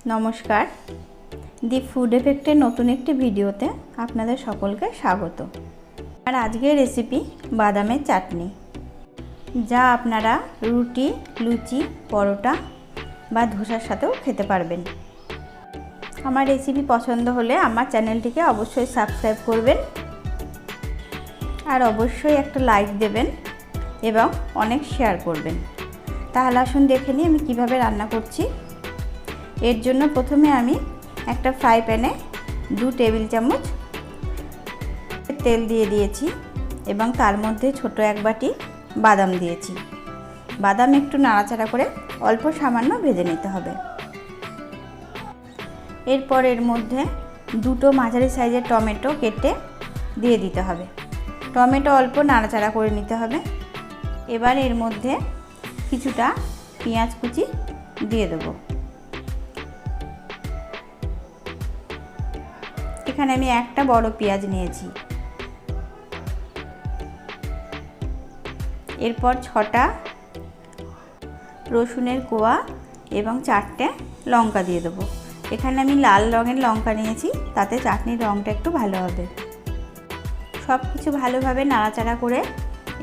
নমস্কার, the food এফেক্টের নতুন একটি ভিডিওতে আপনাদের সকলকে স্বাগত। আর আজকের রেসিপি বাদামের চাটনি, যা আপনারা রুটি, লুচি, পরোটা বা ধোসার সাথেও খেতে পারবেন। আমার রেসিপি পছন্দ হলে আমার চ্যানেলটিকে অবশ্যই সাবস্ক্রাইব করবেন আর অবশ্যই একটা লাইক দেবেন এবং অনেক শেয়ার করবেন। তাহলে আসুন দেখে নিই আমি কিভাবে রান্না করছি। এর জন্য প্রথমে আমি একটা ফ্রাই প্যানে 2 টেবিল চামচ তেল দিয়ে দিয়েছি এবং তার মধ্যে ছোট এক বাটি বাদাম দিয়েছি। বাদাম একটু নাড়াচাড়া করে অল্প সামান্য ভেজে নিতে হবে। এরপর এর মধ্যে 2টো মাঝারি সাইজের টমেটো কেটে দিয়ে দিতে হবে। টমেটো অল্প নাড়াচাড়া করে নিতে হবে। এবার এর মধ্যে কিছুটা পেঁয়াজ কুচি দিয়ে দেবো। এখানে আমি একটা বড় পেঁয়াজ নিয়েছি। এরপর 6টা রসুনের কোয়া এবং 4টে লঙ্কা দিয়ে দেবো। এখানে আমি লাল রঙের লঙ্কা নিয়েছি, তাতে চাটনির রঙটা একটু ভালো হবে। সব কিছু ভালোভাবে নাড়াচাড়া করে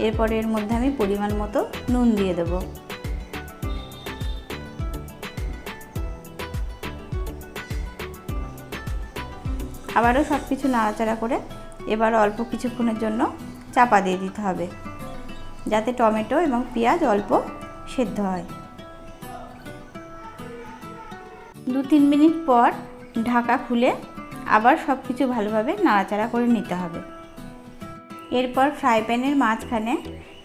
এরপর এর মধ্যে আমি পরিমাণ মতো নুন দিয়ে দেবো। আবারও সব কিছু নাড়াচাড়া করে এবার অল্প কিছুক্ষণের জন্য চাপা দিয়ে দিতে হবে, যাতে টমেটো এবং পেঁয়াজ অল্প সেদ্ধ হয়। 2-3 মিনিট পর ঢাকা খুলে আবার সব কিছু ভালোভাবে নাড়াচাড়া করে নিতে হবে। এরপর ফ্রাই প্যানের মাঝখানে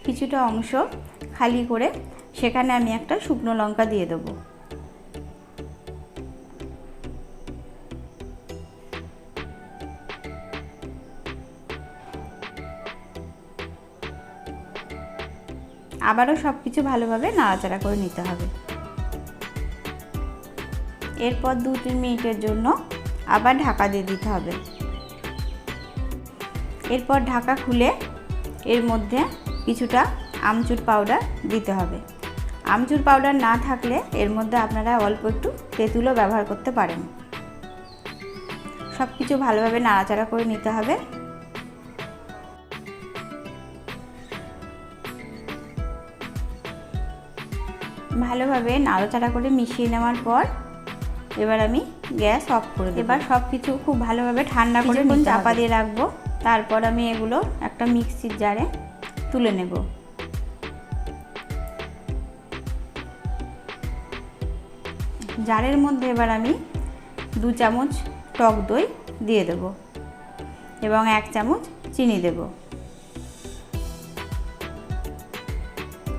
কিছুটা অংশ খালি করে সেখানে আমি একটা শুকনো লঙ্কা দিয়ে দেবো। আবারও সব কিছু ভালোভাবে নাড়াচাড়া করে নিতে হবে। এরপর 2-3 মিনিটের জন্য আবার ঢাকা দিয়ে দিতে হবে। এরপর ঢাকা খুলে এর মধ্যে কিছুটা আমচুর পাউডার দিতে হবে। আমচুর পাউডার না থাকলে এর মধ্যে আপনারা অল্প একটু তেঁতুলও ব্যবহার করতে পারেন। সব কিছু ভালোভাবে নাড়াচাড়া করে নিতে হবে। ভালোভাবে নাড়াচাড়া করে মিশিয়ে নেওয়ার পর এবার আমি গ্যাস অফ করে দেব। এবার সব কিছু খুব ভালোভাবে ঠান্ডা করে চাপা দিয়ে রাখবো। তারপর আমি এগুলো একটা মিক্সির জারে তুলে নেব। জারের মধ্যে এবার আমি 2 চামচ টক দই দিয়ে দেব এবং 1 চামচ চিনি দেব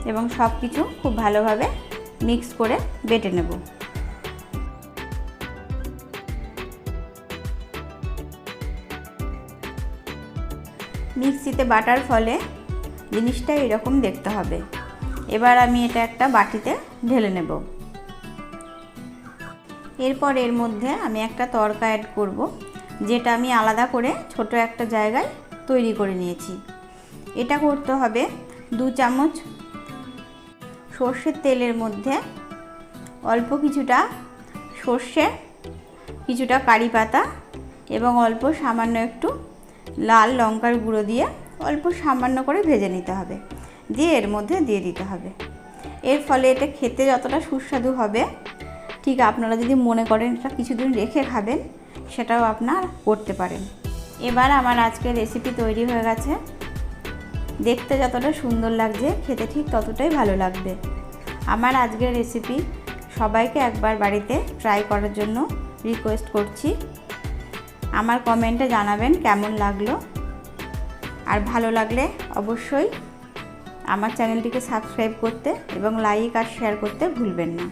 এবং সব কিছু খুব ভালোভাবে মিক্স করে বেটে নেব। মিক্সিতে বাটার ফলে জিনিসটা এরকম দেখতে হবে। এবার আমি এটা একটা বাটিতে ঢেলে নেব। এরপর এর মধ্যে আমি একটা তড়কা অ্যাড করব, যেটা আমি আলাদা করে ছোট একটা জায়গায় তৈরি করে নিয়েছি। এটা করতে হবে 2 চামচ সর্ষের তেলের মধ্যে অল্প কিছুটা সর্ষে, কিছুটা কারি পাতা এবং অল্প সামান্য একটু লাল লঙ্কার গুঁড়ো দিয়ে অল্প সামান্য করে ভেজে নিতে হবে, দিয়ে এর মধ্যে দিয়ে দিতে হবে। এর ফলে এটা খেতে যতটা সুস্বাদু হবে, ঠিক আপনারা যদি মনে করেন এটা কিছুদিন রেখে খাবেন, সেটাও আপনারা করতে পারেন। এবার আমার আজকের রেসিপি তৈরি হয়ে গেছে। দেখতে যতটা সুন্দর লাগছে, খেতে ঠিক ততটাই ভালো লাগবে। আমার আজকের রেসিপি সবাইকে একবার বাড়িতে ট্রাই করার জন্য রিকোয়েস্ট করছি। আমার কমেন্টে জানাবেন কেমন লাগলো, আর ভালো লাগলে অবশ্যই আমার চ্যানেলটিকে সাবস্ক্রাইব করতে এবং লাইক আর শেয়ার করতে ভুলবেন না।